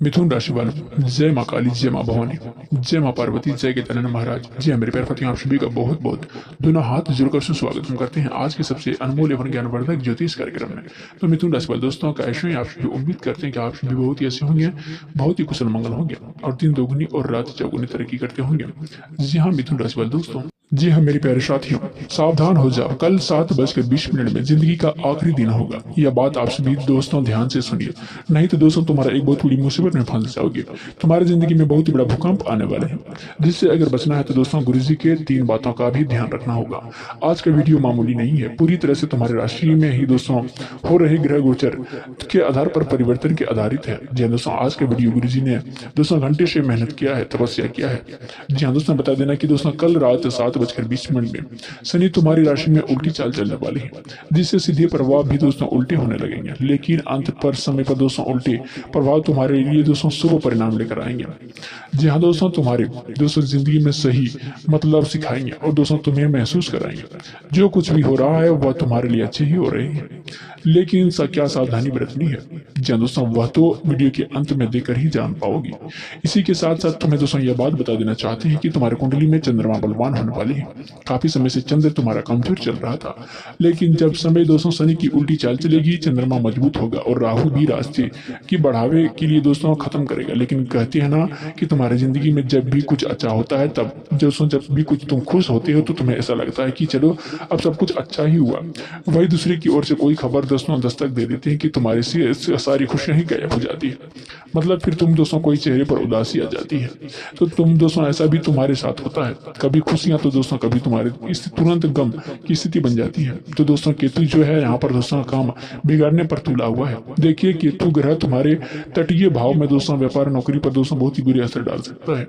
मिथुन राशि वालों, जय माँ काली, जय माँ भवानी, जय माँ पार्वती, जय गजानन महाराज, जय मेरे प्यारे पतियों, आप सभी का बहुत बहुत दोनों हाथ जोड़कर सुस्वागत हम करते हैं आज के सबसे अनमोल एवं ज्ञानवर्धक ज्योतिष कार्यक्रम में। तो मिथुन राशि वाले दोस्तों, कैसे हैं आप सभी? उम्मीद करते हैं कि आप सभी बहुत ही ऐसे होंगे, बहुत ही कुशल मंगल होंगे और दिन दोगुनी और रात चौगुनी तरक्की करते होंगे। जी हाँ मिथुन राशि वाले दोस्तों, जी हाँ मेरे प्यारे साथियों, सावधान हो जाओ, कल 7:20 में जिंदगी का आखिरी दिन होगा। यह बात आप सभी दोस्तों ध्यान से सुनिए, नहीं तो दोस्तों तुम्हारा एक बहुत बड़ी मुसीबत में फंस जाओगे। तुम्हारी जिंदगी में बहुत ही बड़ा भूकंप आने वाले हैं, जिससे अगर बचना है तो दोस्तों गुरुजी के 3 बातों का भी ध्यान रखना होगा। आज का वीडियो मामूली नहीं है, पूरी तरह से तुम्हारे राशि में ही दोस्तों हो रहे ग्रह गोचर के आधार पर परिवर्तन के आधारित है। जी हाँ दोस्तों, आज का वीडियो गुरुजी ने दोस्तों घंटे से मेहनत किया है, तपस्या किया है। जी हाँ दोस्तों, बता देना कि दोस्तों कल रात 7:20 में शनि तुम्हारी राशि में उल्टी चाल चलने वाली है, जिससे सीधे प्रभाव भी दोस्तों उल्टे होने लगेंगे, लेकिन अंत पर समय पर दोस्तों उल्टे प्रभाव तुम्हारे लिए दोस्तों शुभ परिणाम लेकर आएंगे। जी हाँ दोस्तों, तुम्हारे दोस्तों जिंदगी में सही मतलब सिखाएंगे और दोस्तों तुम्हें महसूस कराएंगे जो कुछ भी हो रहा है वह तुम्हारे लिए अच्छे ही हो रहे हैं, लेकिन क्या सावधानी बरतनी है। जी हाँ दोस्तों, वह तो वीडियो के अंत में देखकर ही जान पाओगी। इसी के साथ साथ तुम्हें दोस्तों यह बात बता देना चाहते हैं कि तुम्हारे कुंडली में चंद्रमा बलवान होने वाली है। काफी समय से चंद्र तुम्हारा कमजोर चल रहा था, लेकिन जब समय दोस्तों शनि की उल्टी चाल चलेगी, चंद्रमा मजबूत होगा और राहु भी रास्ते की बढ़ावे के लिए दोस्तों खत्म करेगा। लेकिन कहते हैं ना कि तुम्हारी जिंदगी में जब भी कुछ अच्छा होता है, तब दोस्तों जब भी कुछ तुम खुश होते हो तो तुम्हें ऐसा लगता है कि चलो अब सब कुछ अच्छा ही हुआ, वही दूसरे की ओर से कोई खबर दोस्तों दस्तक दे देते हैं कि तुम्हारी सारी खुशियां ही गायब हो जाती है। मतलब फिर तुम दोस्तों कोई चेहरे पर उदासी आ जाती है। तो तुम दोस्तों ऐसा भी तुम्हारे साथ होता है, कभी खुशियां तो दोस्तों कभी तुम्हारे इस तुरंत गम की स्थिति बन जाती है। तो दोस्तों केतु जो है यहाँ पर दोस्तों काम बिगाड़ने पर तुला हुआ है। देखिए केतु ग्रह तुम्हारे तटीय भाव में दोस्तों व्यापार नौकरी पर दोस्तों बहुत ही बुरे असर डाल सकता है।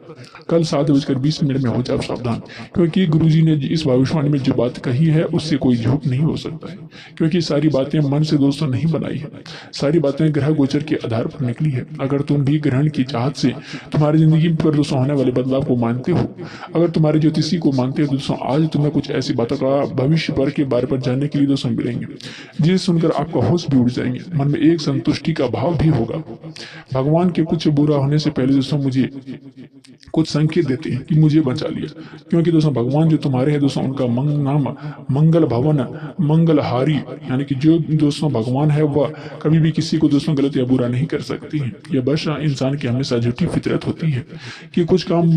कल 7:20 में हो जाओ सावधान, क्योंकि गुरुजी ने इस भविष्यवाणी में जो बात कही है उससे कोई झूठ नहीं हो सकता है, क्योंकि सारी बातें मन से दोस्तों नहीं बनाई है, सारी बातें ग्रह गोचर के आधार पर निकली है। अगर तुम भी ग्रहण की चाहत से तुम्हारी जिंदगी पर दोस्तों होने वाले बदलाव को मानते हो, अगर तुम्हारे ज्योतिषी को मानते हो तो दोस्तों आज तुम्हें कुछ ऐसी बातों का भविष्य पर के बारे पर जानने के लिए दोस्तों मिलेंगे, जिसे सुनकर आपका होश भी उड़ जाएंगे, मन में एक संतुष्टि का भाव भी होगा। भगवान के कुछ बुरा होने से पहले दोस्तों मुझे कुछ संकेत देते हैं कि मुझे बचा लिया, क्योंकि दोस्तों भगवान जो तुम्हारे हैं दोस्तों उनका नाम मंगल भवन मंगलहारी, यानी कि जो दोस्तों भगवान है वह कभी भी किसी को दोस्तों गलत या बुरा नहीं कर सकती है। यह बस इंसान की हमेशा झूठी फितरत होती है कि कुछ काम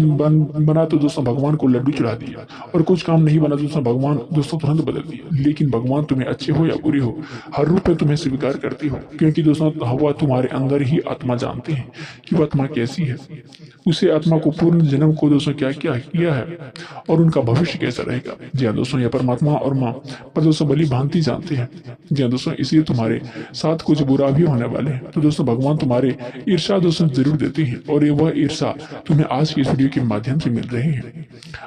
बना तो दोस्तों भगवान को लड्डू चढ़ा दिया, और कुछ काम नहीं बना दोस्तों भगवान दोस्तों तुरंत बदल दिया। लेकिन भगवान तुम्हें अच्छे हो या बुरे हो, हर रूप में तुम्हें स्वीकार करती हो, क्योंकि दोस्तों हवा तुम्हारे अंदर ही आत्मा जानते हैं कि वह आत्मा कैसी है, उसे आत्मा को पूर्ण जन्म को दोस्तों क्या क्या किया है और उनका भविष्य कैसा रहेगा। जी हाँ दोस्तों, यह परमात्मा और माँ पर दोस्तों भली भांति जानते हैं। जी हाँ दोस्तों, इसलिए तुम्हारे साथ कुछ बुरा भी होने वाले हैं, तो दोस्तों भगवान तुम्हारे ईर्षा दोस्तों जरूर देते हैं, और वह ईर्षा तुम्हें आज की इस वीडियो के माध्यम से मिल रही है।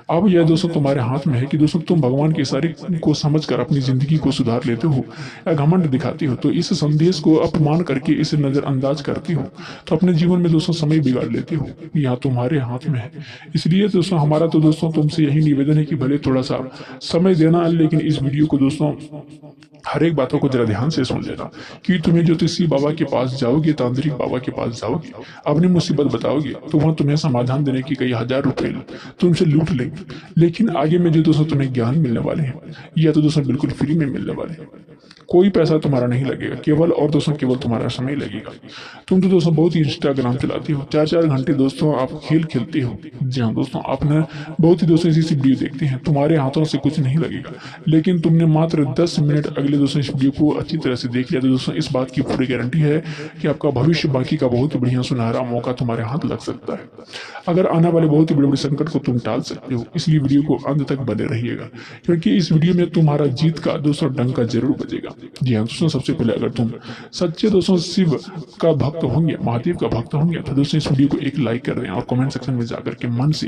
अब यह दोस्तों तुम्हारे हाथ में है कि दोस्तों तुम भगवान के इशारे को समझकर अपनी जिंदगी को सुधार लेते हो या घमंड दिखाती हो, तो इस संदेश को अपमान करके इसे नजरअंदाज करती हो, तो अपने जीवन में दोस्तों समय बिगाड़ लेती हो। यहाँ तुम्हारे हाथ में है, इसलिए दोस्तों हमारा तो दोस्तों तुमसे यही निवेदन है कि भले थोड़ा सा समय देना, लेकिन इस वीडियो को दोस्तों हर एक बातों को जरा ध्यान से सुन लेना, कि तुम्हें ज्योतिषी बाबा के पास जाओगे, तांत्रिक बाबा के पास जाओगे, अपनी मुसीबत बताओगे, तो वह तुम्हें समाधान देने की कई हजार रुपए तुमसे लूट लेंगे, लेकिन आगे में जो दोस्तों तुम्हें ज्ञान मिलने वाले हैं यह तो दोस्तों बिल्कुल फ्री में मिलने वाले हैं। कोई पैसा तुम्हारा नहीं लगेगा, केवल और दोस्तों केवल तुम्हारा समय लगेगा। तुम तो दोस्तों बहुत ही इंस्टाग्राम चलाती हो, 4-4 घंटे दोस्तों आप खेल खेलते हो। जी हाँ दोस्तों, आपने बहुत ही दोस्तों इसी वीडियो देखते हैं, तुम्हारे हाथों से कुछ नहीं लगेगा, लेकिन तुमने मात्र 10 मिनट अगले दोस्तों इस वीडियो को अच्छी तरह से देख लिया तो दोस्तों इस बात की पूरी गारंटी है कि आपका भविष्य बाकी का बहुत बढ़िया सुनहरा मौका तुम्हारे हाथ लग सकता है। अगर आने वाले बहुत ही बड़े बड़े संकट को तुम टाल सकते हो, इसलिए वीडियो को अंत तक बने रहिएगा, क्योंकि इस वीडियो में तुम्हारा जीत का दोस्तों डंका जरूर बजेगा। जी हाँ दोस्तों, सबसे पहले अगर तुम सच्चे दोस्तों शिव का भक्त होंगे, महादेव का भक्त होंगे, तो दोस्तों इस वीडियो को एक लाइक कर दें और कमेंट सेक्शन में जाकर के मन से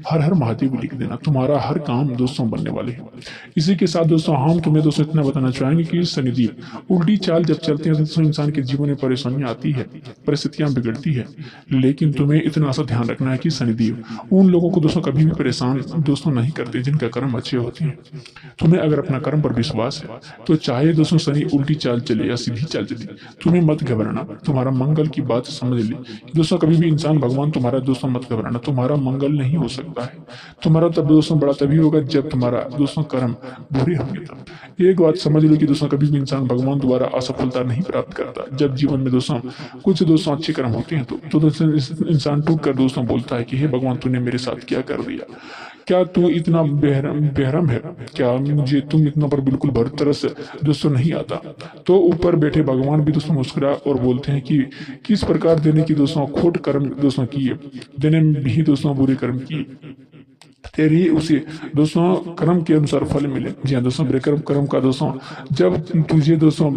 हर हर महादेव लिख देना, तुम्हारा हर काम दोस्तों बनने वाले हैं। इसी के साथ दोस्तों हम तुम्हें दोस्तों इतना बताना चाहेंगे जानेंगे कि शनिदेव उल्टी चाल जब चलते हैं तो दोस्तों इंसान के जीवन में परेशानियां आती है, परिस्थितियां बिगड़ती है। लेकिन तुम्हें इतना सा ध्यान रखना है कि शनिदेव उन लोगों को दोस्तों कभी भी परेशान दोस्तों नहीं करते जिनका कर्म अच्छे होते हैं। तुम्हें अगर अपना कर्म पर विश्वास है तो चाहे दोस्तों शनि उल्टी चाल चले या सीधी चाल चले, तुम्हें मत घबराना। तुम्हारा मंगल की बात समझ ली दोस्तों। कभी भी इंसान भगवान तुम्हारा दोस्तों मत घबराना, तुम्हारा मंगल नहीं हो सकता है। तुम्हारा तब दोस्तों बड़ा तभी होगा जब तुम्हारा दोस्तों कर्म बुरे होंगे। तब एक बात समझ लो कि दोस्तों कभी भी इंसान भगवान द्वारा असफलता नहीं प्राप्त करता। जब जीवन में दोस्तों कुछ दोस्तों अच्छे कर्म होते हैं तो दोस्तों इंसान टूट कर दोस्तों बोलता है कि हे भगवान तूने मेरे साथ क्या कर दिया, क्या तू इतना बेहरम है, क्या मुझे तुम इतना पर बिल्कुल भर तरस दोस्तों नहीं आता। तो ऊपर बैठे भगवान भी दोस्तों मुस्कुरा और बोलते हैं कि किस प्रकार देने की दोस्तों खोट कर्म दोस्तों किए, देने में भी दोस्तों बुरे कर्म किए, तेरी उसी दोस्तों कर्म के अनुसार फल मिले। जी हाँ दोस्तों, ब्रेकर कर्म का दोस्तों जब तुझे दोस्तों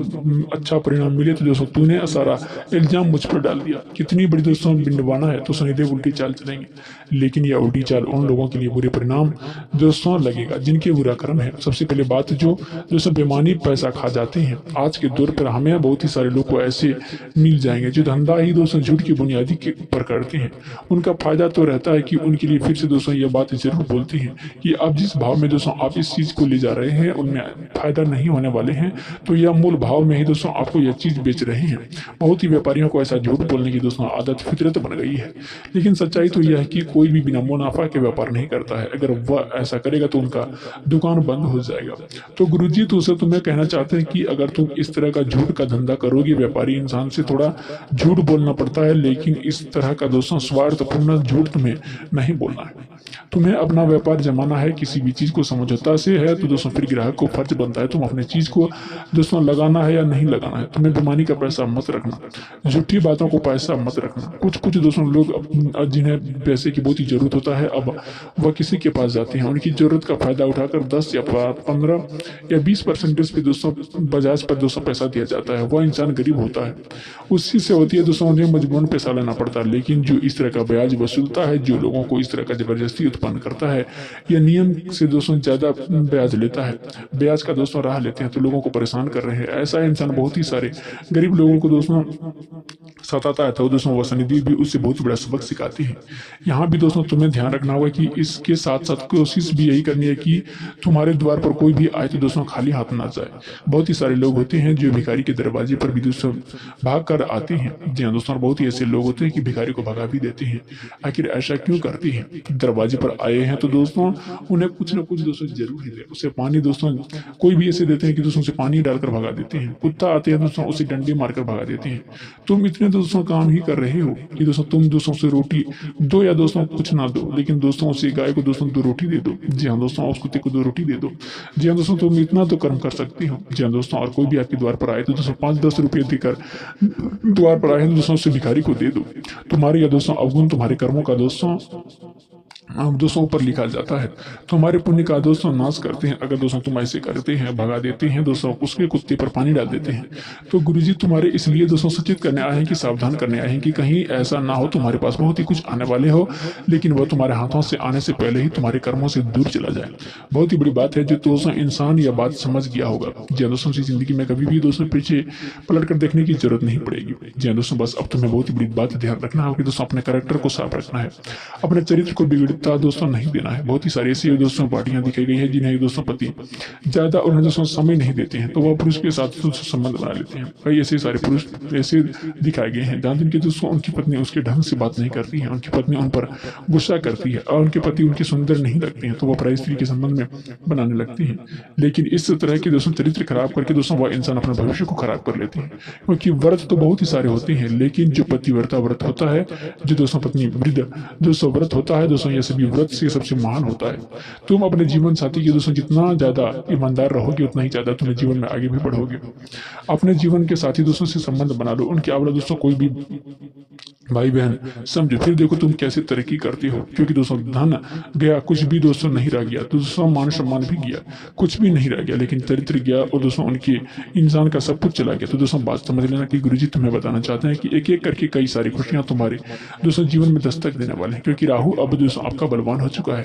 अच्छा परिणाम मिले तो दोस्तों तूने सारा इल्जाम मुझ पर डाल दिया। कितनी बड़ी दोस्तों बिंडवाना है तो शनिदेव उल्टी चाल चलेंगे, लेकिन यह उल्टी चाल उन लोगों के लिए बुरे परिणाम दोस्तों लगेगा जिनके बुरा कर्म है। सबसे पहले बात जो दोस्तों बेमानी पैसा खा जाते हैं। आज के दौर पर हमें बहुत ही सारे लोग को ऐसे मिल जाएंगे जो धंधा ही दोस्तों झूठ की बुनियादी के ऊपर करते हैं। उनका फायदा तो रहता है कि उनके लिए फिर से दोस्तों यह बात जरूर बोलती है कि आप जिस भाव में दोस्तों आप इस चीज को ले जा रहे हैं उनमें फायदा नहीं होने वाले हैं, तो यह मूल भाव में ही दोस्तों आपको यह चीज बेच रहे हैं। बहुत ही व्यापारियों को ऐसा झूठ बोलने की दोस्तों आदत फितरत बन गई है। लेकिन सच्चाई तो यह है कि कोई भी बिना मुनाफा के व्यापार नहीं करता है। अगर वह ऐसा करेगा तो उनका दुकान बंद हो जाएगा। तो गुरुजी तो उसे तुम्हें कहना चाहते हैं कि अगर तुम इस तरह का झूठ का धंधा करोगे, व्यापारी इंसान से थोड़ा झूठ बोलना पड़ता है, लेकिन इस तरह का दोस्तों स्वार्थपूर्ण झूठ तुम्हें नहीं बोलना है। तुम्हें अपना व्यापार जमाना है, किसी भी चीज को समझौता से है तो दोस्तों फिर ग्राहक को फर्ज बनता है तुम अपने चीज को दोस्तों लगाना है या नहीं लगाना है। तुम्हें बेईमानी का पैसा मत रखना, झूठी बातों को पैसा मत रखना। कुछ दोस्तों लोग जिन्हें पैसे की बहुत ही जरूरत होता है, अब वह किसी के पास जाते हैं, उनकी जरूरत का फायदा उठाकर 10 या 15 या 20% पे दोस्तों बजाज पर दोस्तों पैसा दिया जाता है। वह इंसान गरीब होता है, उसी से होती है दोस्तों उन्हें मजबूरन पैसा लेना पड़ता है। लेकिन जो इस तरह का ब्याज वसूलता है, जो लोगों को इस तरह का जबरदस्ती उत्पन्न करता है, यह नियम से दोस्तों ज्यादा ब्याज लेता है, ब्याज का दोस्तों राह लेते हैं तो लोगों को परेशान कर रहे हैं। ऐसा इंसान बहुत ही सारे गरीब लोगों को दोस्तों सताता है, तो दोस्तों वह शनिदेव भी उससे बहुत बड़ा सबक सिखाती है। यहाँ भी दोस्तों तुम्हें ध्यान रखना होगा कि इसके साथ साथ कोशिश भी यही करनी है कि तुम्हारे द्वार पर कोई भी आए तो दोस्तों खाली हाथ ना जाए। बहुत ही सारे लोग होते हैं जो भिखारी के दरवाजे पर भी दोस्तों भाग कर आते हैं। जी हाँ दोस्तों, बहुत ही ऐसे लोग होते हैं कि भिखारी को भगा भी देते हैं। आखिर ऐसा क्यों करते हैं? दरवाजे पर आए हैं तो दोस्तों उन्हें कुछ ना कुछ दोस्तों जरूर ही दे। उसे पानी दोस्तों कोई भी ऐसे देते हैं कि दोस्तों उसे पानी डालकर भगा देते हैं। कुत्ता आते हैं दोस्तों उसे डंडे मारकर भगा देते हैं। तुम इतने दोस्तों काम ही कर रहे हो कि दोस्तों तुम दोस्तों से रोटी दो या दोस्तों कुछ ना दो, लेकिन दोस्तों उसे गाय को दोस्तों 2 रोटी दे दो। जी हाँ दोस्तों, उस कुत्ते को 2 रोटी दे दो। जी हाँ दोस्तों, तुम इतना तो कर्म कर सकती हो। जी हाँ दोस्तों, और कोई भी आपके द्वार पर आए तो दोस्तों 5-10 रुपये देकर द्वार पर आए तो दोस्तों उसे भिखारी को दे दो। तुम्हारे या दोस्तों अवगुण तुम्हारे कर्मों का दोस्तों ऊपर लिखा जाता है। तुम्हारे पुण्य का दोस्तों नाश करते हैं। अगर दोस्तों तुम ऐसे करते हैं, भगा देते हैं दोस्तों, उसके कुत्ते पर पानी डाल देते हैं, तो गुरुजी तुम्हारे इसलिए दोस्तों सचेत करने आए हैं कि सावधान करने आए हैं कि कहीं ऐसा ना हो तुम्हारे पास बहुत ही कुछ आने वाले हो, लेकिन वह तुम्हारे हाथों से आने से पहले ही तुम्हारे कर्मों से दूर चला जाए। बहुत ही बड़ी बात है जो दोस्तों इंसान यह बात समझ गया होगा। जी दोस्तों, इसी जिंदगी में कभी भी दोस्तों पीछे पलट कर देखने की जरूरत नहीं पड़ेगी। जी दोस्तों, बस अब तुम्हें बहुत ही बड़ी बात ध्यान रखना होगा कि दोस्तों अपने कैरेक्टर को साफ रखना है, अपने चरित्र को बिगड़ता दोस्तों नहीं देना है। बहुत ही सारी ऐसी दोस्तों पार्टियां दिखाई गई है जिन्हें दोस्तों पति ज्यादा उन्हें दोस्तों समय नहीं देते हैं, तो वह पुरुष के साथ दोस्तों संबंध बना लेते हैं। कई ऐसे सारे पुरुष ऐसे दिखाए गए हैं जहां जिनके दोस्तों उनकी पत्नी उसके ढंग से बात नहीं करती है, उनकी पत्नी उन पर गुस्सा करती है और उनके पति उनके सुंदर नहीं लगते हैं, तो वह पराई स्त्री के संबंध में बनाने लगती है। लेकिन इस तरह के दोस्तों चरित्र खराब करके दोस्तों वह इंसान अपने भविष्य को खराब कर लेते हैं। क्योंकि व्रत तो बहुत ही सारे होते हैं, लेकिन जो पतिव्रता व्रत होता है, जो दोस्तों पत्नी वृद्ध दोस्तों व्रत होता है दोस्तों, यह सभी व्रत से सबसे महान होता है। तुम अपने जीवन साथी के दोस्तों जितना ज्यादा ईमानदार रहोगे उतना ही ज्यादा तुम्हें जीवन में आगे भी बढ़ोगे। अपने जीवन के साथी दोस्तों से संबंध बना लो, उनके अलावा दोस्तों कोई भी भाई बहन समझो, फिर देखो तुम कैसे तरक्की करते हो, क्योंकि दोस्तों धन गया कुछ भी दोस्तों नहीं रह गया, तो दोस्तों मान सम्मान भी गया कुछ भी नहीं रह गया, लेकिन चरित्र गया और दोस्तों उनके इंसान का सब कुछ चला गया। तो दोस्तों बात समझ लेना कि गुरुजी तुम्हें बताना चाहते हैं कि एक एक करके कई सारी खुशियां तुम्हारे दोस्तों जीवन में दस्तक देने वाले हैं, क्योंकि राहु अब दोस्तों आपका बलवान हो चुका है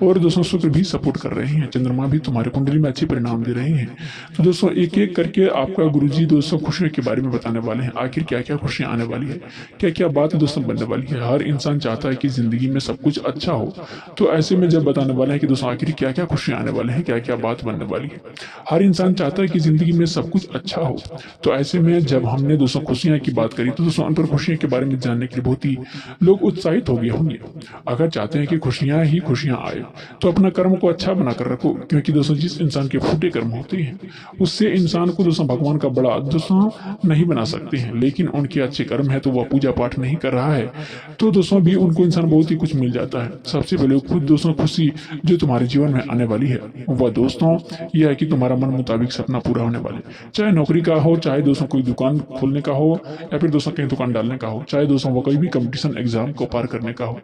और दोस्तों शुक्र भी सपोर्ट कर रहे हैं, चंद्रमा भी तुम्हारे कुंडली में अच्छे परिणाम दे रहे हैं। तो दोस्तों एक एक करके आपका गुरुजी दोस्तों खुशियों के बारे में बताने वाले हैं, आखिर क्या क्या खुशियां आने वाली है, क्या क्या बात दोस्तों बनने वाली है। हर इंसान चाहता है कि जिंदगी में सब कुछ अच्छा हो, तो ऐसे में जब बताने वाले हैं कि दोस्तों आखिर क्या क्या खुशियां आने वाले हैं, क्या क्या बात बनने वाली है। हर इंसान चाहता है कि जिंदगी में सब कुछ अच्छा हो, तो ऐसे में जब हमने दोस्तों खुशियां की बात करी, तो दोस्तों उन पर खुशियों के बारे में जानने के लिए बहुत ही लोग उत्साहित हो गए होंगे। अगर चाहते हैं कि खुशियां ही खुशियां आए, तो अपना कर्म को अच्छा बनाकर रखो, क्योंकि दोस्तों जिस इंसान के फूटे कर्म होते हैं उससे इंसान को दोस्तों भगवान का बड़ा दोस्तों नहीं बना सकते हैं, लेकिन उनके अच्छे कर्म है तो वह पूजा पाठ नहीं कर रहा है, तो दोस्तों भी उनको इंसान बहुत ही कुछ मिल जाता है। सबसे पहले खुद दोस्तों खुशी जो तुम्हारे जीवन में आने वाली है वह दोस्तों यह है कि तुम्हारा मन मुताबिक सपना पूरा होने वाले, चाहे नौकरी का हो, चाहे दोस्तों कोई दुकान खोलने का हो, या फिर दोस्तों कहीं दुकान डालने का हो, चाहे दोस्तों वो कोई भी कंपटीशन एग्जाम को पार करने का हो।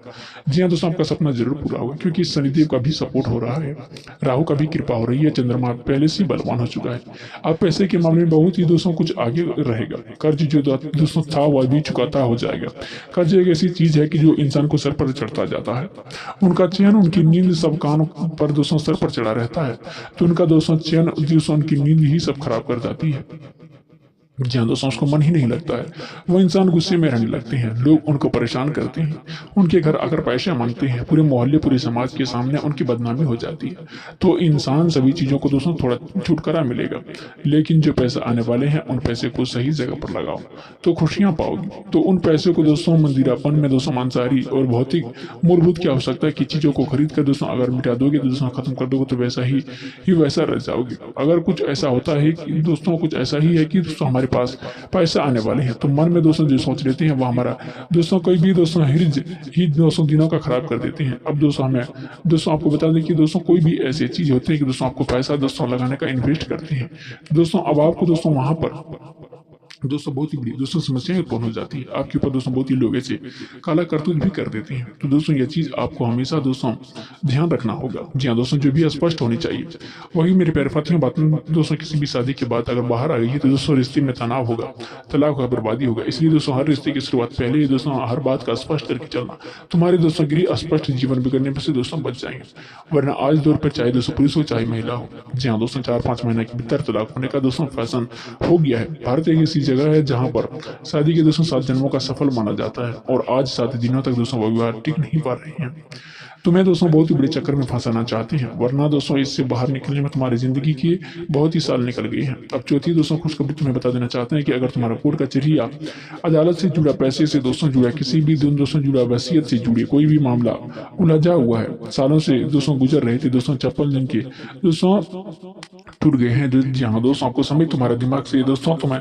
जी हाँ दोस्तों, आपका सपना जरूर पूरा होगा, क्योंकि शनिदेव का भी सपोर्ट हो रहा है, राहु का भी कृपा हो रही है, चंद्रमा पहले से बलवान हो चुका है। अब पैसे के मामले में बहुत ही दोस्तों कुछ आगे रहेगा, कर्ज जो दोस्तों था वह भी चुकाता हो जाएगा। कर्ज एक ऐसी चीज है कि जो इंसान को सर पर चढ़ता जाता है, उनका चैन उनकी नींद सब कान पर दोस्तों सर पर चढ़ा रहता है, तो उनका दोस्तों चैन दोस्तों उनकी नींद ही सब खराब कर जाती है। जहाँ दोस्तों उसको मन ही नहीं लगता है, वो इंसान गुस्से में रहने लगते हैं, लोग उनको परेशान करते हैं, उनके घर आकर पैसे मांगते हैं, पूरे मोहल्ले पूरे समाज के सामने उनकी बदनामी हो जाती है। तो इंसान सभी चीज़ों को दोस्तों थोड़ा छुटकारा मिलेगा, लेकिन जो पैसे आने वाले हैं उन पैसे को सही जगह पर लगाओ तो खुशियाँ पाओगी। तो उन पैसे को दोस्तों मंदिरापन में दोस्तों मांसाहारी और भौतिक मूलभूत की आवश्यकता की चीज़ों को खरीद कर दोस्तों अगर मिटा दोगे तो दोस्तों खत्म कर दोगे, तो वैसा ही वैसा रह जाओगे। अगर कुछ ऐसा होता है कि दोस्तों कुछ ऐसा ही है कि दोस्तों हमारे पास पैसे आने वाले हैं, तो मन में दोस्तों जो सोच लेते हैं वो हमारा दोस्तों कोई भी दोस्तों हिर्ज ही दोस्तों दिनों का खराब कर देते हैं। अब दोस्तों हमें दोस्तों आपको बता दें कि दोस्तों कोई भी ऐसी चीज होती है कि दोस्तों आपको पैसा दोस्तों लगाने का इन्वेस्ट करते हैं, दोस्तों अब आपको दोस्तों वहां पर दोस्तों बहुत ही बड़ी दोस्तों समस्याएं उत्पन्न हो जाती है, आपके ऊपर दोस्तों बहुत ही लोग ऐसे काला करतूत भी कर देते हैं। तो दोस्तों यह चीज आपको हमेशा दोस्तों ध्यान रखना होगा। जी हाँ दोस्तों, जो भी स्पष्ट होनी चाहिए वही मेरे प्यारे साथियों बात में दोस्तों किसी भी शादी के बाद अगर बाहर आ गई है तो दोस्तों रिश्ते में तनाव होगा, तलाक होगा, बर्बादी होगा। इसलिए दोस्तों हर रिश्ते की शुरुआत पहले ही दोस्तों हर बात का स्पष्ट करके चलना तुम्हारे दोस्तों के लिए अस्पष्ट जीवन बिगड़ने से दोस्तों बच जाएंगे, वरना आज दौर पर चाहे दोस्तों पुरुष हो चाहे महिला हो, जी हाँ दोस्तों 4-5 महीने के भीतर तलाक होने का दोस्तों फैशन हो गया है। भारत एक ऐसी जगह है जहाँ पर शादी के दोस्तों 7 जन्मों का सफल माना जाता है, और आज 7 दिनों तक दोस्तों वो विवाह टिक नहीं पा रहे हैं। तुम्हें दोस्तों बहुत ही बड़े चक्कर में फंसाना चाहते हैं, वरना दोस्तों इससे बाहर निकलने में तुम्हारी जिंदगी की बहुत ही साल निकल गए हैं। अब चौथी दोस्तों खुशखबरी तुम्हें बता देना चाहते हैं कि अगर तुम्हारा कोर्ट कचहरी या अदालत से जुड़ा, पैसे से दोस्तों जुड़ा, किसी भी दोस्तों जुड़ा, वसीयत से जुड़े कोई भी मामला उलझा हुआ है, सालों से दोस्तों गुजर रहे थे, दोस्तों चप्पल जिनके दोस्तों टूट गए हैं, जहाँ दोस्तों आपको समय तुम्हारे दिमाग से दोस्तों तुम्हें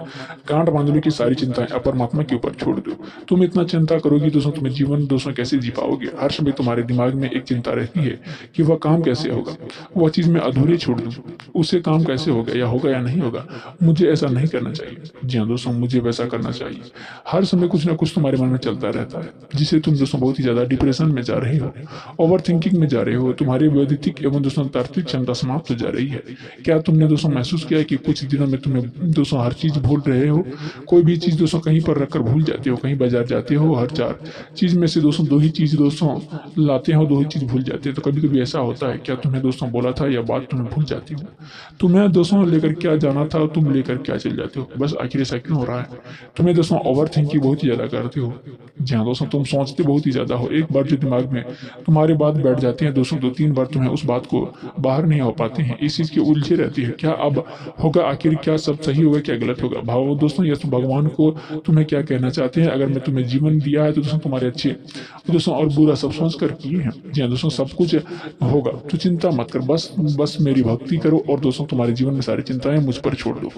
गांठ बांधने की सारी चिंताएं परमात्मा के ऊपर छोड़ दो। तुम इतना चिंता करोगी दोस्तों तुम्हें जीवन दोस्तों कैसे जी पाओगे। हर समय तुम्हारे दिमाग में एक चिंता रहती है कि वह काम कैसे होगा, वह चीज मैं अधूरी छोड़ दूं, उसे काम कैसे होगा या नहीं होगा, मुझे ऐसा नहीं करना चाहिए। जी हाँ दोस्तों, मुझे वैसा करना चाहिए। हर समय कुछ ना कुछ तुम्हारे मन में चलता रहता है, जिससे तुम दोस्तों बहुत ही ज्यादा डिप्रेशन में जा रहे हो, ओवर थिंकिंग में जा रहे हो, तुम्हारी वैदिक एवं दोस्तों तार्किक क्षमता समाप्त हो जा रही है। क्या तुमने दोस्तों महसूस किया कि कुछ दिनों में तुम्हें दोस्तों हर चीज भूल रहे हो, कोई भी चीज दोस्तों कहीं पर रखकर भूल जाते हो, कहीं बाजार जाते हो, हर 4 चीज में से दोस्तों 2 ही चीज दोस्तों लाते हो, 2 ही चीज भूल जाते हैं। तो कभी कभी ऐसा होता है, क्या तुम्हें दोस्तों बोला था या बात तुम्हें भूल जाती हो, तुम्हें दोस्तों लेकर क्या जाना था तुम लेकर क्या चल जाते हो, बस आखिर ऐसा क्यों हो रहा है। तुम्हें दोस्तों ओवर थिंकिंग बहुत ही ज्यादा करते हो। जी हाँ दोस्तों, तुम सोचते बहुत ही ज्यादा हो, एक बार जो दिमाग में तुम्हारी बात बैठ जाती है दोस्तों 2-3 बार तुम्हें उस बात को बाहर नहीं हो पाते हैं, इस चीज की उलझे रहती है, क्या अब होगा, आखिर क्या सब सही होगा क्या गलत होगा। भाव दोस्तों, या तो भगवान को तुम्हें क्या कहना चाहते हैं, अगर मैं तुम्हें जीवन दिया है तो दोस्तों तुम्हारे अच्छे तो दोस्तों और बुरा सब सोच कर किए हैं। जी हाँ दोस्तों, सब कुछ होगा तो चिंता मत कर, बस बस मेरी भक्ति करो और दोस्तों तुम्हारे जीवन में सारी चिंताएं मुझ पर छोड़ दो।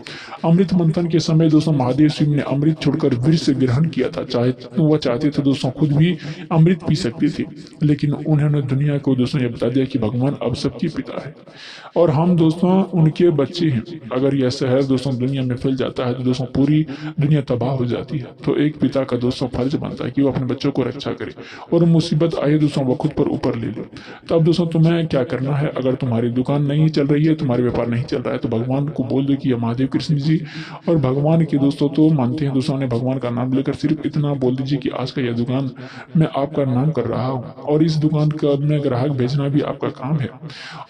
अमृत मंथन के समय दोस्तों महादेव शिव ने अमृत छोड़कर विष ग्रहण किया था। चाहे वह चाहते तो दोस्तों खुद भी अमृत पी सकते थे, लेकिन उन्होंने दुनिया को दोस्तों ये बता दिया कि भगवान अब सबके पिता है और हम दोस्तों उनके बच्चे हैं। अगर यह शहर दोस्तों दुनिया में फैल जाता है तो दोस्तों पूरी दुनिया तबाह हो जाती है। तो एक पिता का दोस्तों फर्ज बनता है कि वो अपने बच्चों को रक्षा करे और मुसीबत आए दोस्तों वो खुद पर ऊपर ले ले। तो अब दोस्तों तुम्हें क्या करना है, अगर तुम्हारी दुकान नहीं चल रही है, तुम्हारे व्यापार नहीं चल रहा है, तो भगवान को बोल दो कि ये महादेव कृष्ण जी और भगवान के दोस्तों तो मानते हैं दोस्तों ने भगवान का नाम लेकर सिर्फ इतना बोल दीजिए कि आज का यह दुकान मैं आपका नाम कर रहा हूँ और इस दुकान का में ग्राहक भेजना भी आपका काम है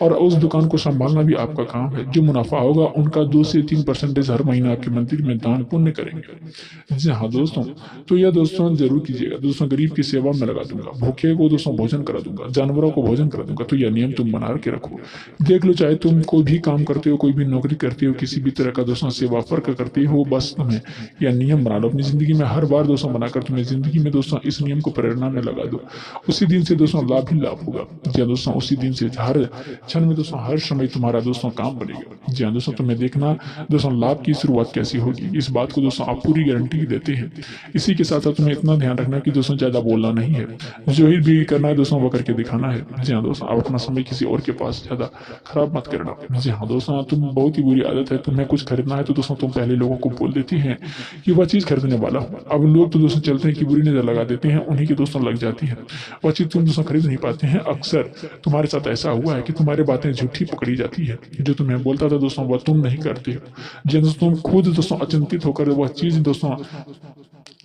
और उस दुकान को संभालना भी आपका काम है। जो मुनाफा होगा उनका 2 से 3% हर महीना आपके मंदिर में दान पुण्य करेंगे। जी हाँ दोस्तों, तो यह दोस्तों जरूर कीजिएगा। दोस्तों गरीब की सेवा में लगा दूंगा, भूखे को दोस्तों भोजन करा दूंगा, जानवरों को भोजन करा दूंगा। तो यह नियम तुम बना के रखो। देख लो, चाहे तुम कोई भी काम करते हो, कोई भी नौकरी करते हो, किसी भी तरह का दोस्तों सेवा फर्क करते हो, बस तुम्हें यह नियम बना लो अपनी जिंदगी में। हर बार दोस्तों बनाकर तुम्हें जिंदगी में दोस्तों इस नियम को प्रेरणा में लगा दो, उसी दिन से दोस्तों लाभ ही लाभ होगा। जी हाँ दोस्तों, उसी दिन से हर क्षण में दोस्तों हर समय तुम्हारा दोस्तों काम बनेगा। जी हाँ दोस्तों, तुम्हें देखना दोस्तों लाभ की शुरुआत कैसी होगी, इस बात को दोस्तों आप पूरी गारंटी देते हैं। इसी के साथ साथ तुम्हें इतना ध्यान रखना कि दोस्तों ज्यादा बोलना नहीं है, जो ही भी करना है दोस्तों वो करके दिखाना है। जी हाँ दोस्तों, आप अपना समय किसी और के पास ज्यादा खराब मत करना। जी हाँ दोस्तों, तुम बहुत ही बुरी आदत है, तुम्हें कुछ खरीदना है तो दोस्तों तुम पहले लोगों को बोल देती हैं कि वह चीज खरीदने वाला हूँ। अब लोग तो दोस्तों चलते हैं कि बुरी नजर लगा देते हैं, उन्हीं की दोस्तों लग जाती है, वह चीज तुम दोस्तों खरीद नहीं पाते हैं। अक्सर तुम्हारे साथ ऐसा हुआ है कि तुम्हारी बातें झूठी पकड़ी जाती है, जो तुम्हें बोलता था दोस्तों वह तुम नहीं करते हो। जी दोस्तों, तुम खुद दोस्तों अचिंतित होकर वह चीज दोस्तों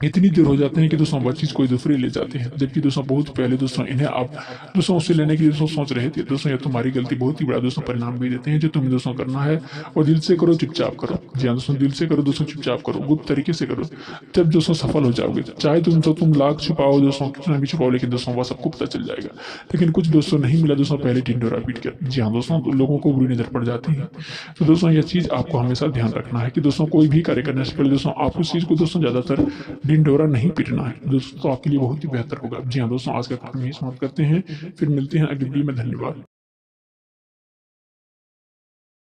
इतनी देर हो जाते हैं कि दोस्तों वह चीज कोई दूसरी ले जाते हैं, जबकि दोस्तों बहुत पहले दोस्तों इन्हें आप दोस्तों उससे लेने की दोस्तों सोच रहे थे। दोस्तों ये तुम्हारी गलती बहुत ही बड़ा दोस्तों परिणाम भी देते हैं, जो तुम्हें दोस्तों करना है और दिल से करो, चुपचाप करो। जी हाँ दोस्तों, दिल से करो दोस्तों, चुपचाप करो, गुप्त तरीके से करो, तब दोस्तों सफल हो जाओगे। चाहे तुम लाख छुपाओ दोस्तों, कितना भी छुपाओ, लेकिन दोस्तों वह सबको पता चल जाएगा। लेकिन कुछ दोस्तों नहीं मिला दोस्तों पहले ढिंढोरा पीट कर। जी हाँ दोस्तों, लोगों को बुरी नजर पड़ जाती है। तो दोस्तों यह चीज आपको हमेशा ध्यान रखना है कि दोस्तों कोई भी कार्य करने से पहले दोस्तों आप उस चीज को दोस्तों ज्यादातर ढिंढोरा नहीं पीटना है दोस्तों, तो आपके लिए बहुत ही बेहतर होगा। जी हाँ दोस्तों, आज का कार्यक्रम यही समाप्त करते हैं, फिर मिलते हैं अगली वीडियो में। धन्यवाद।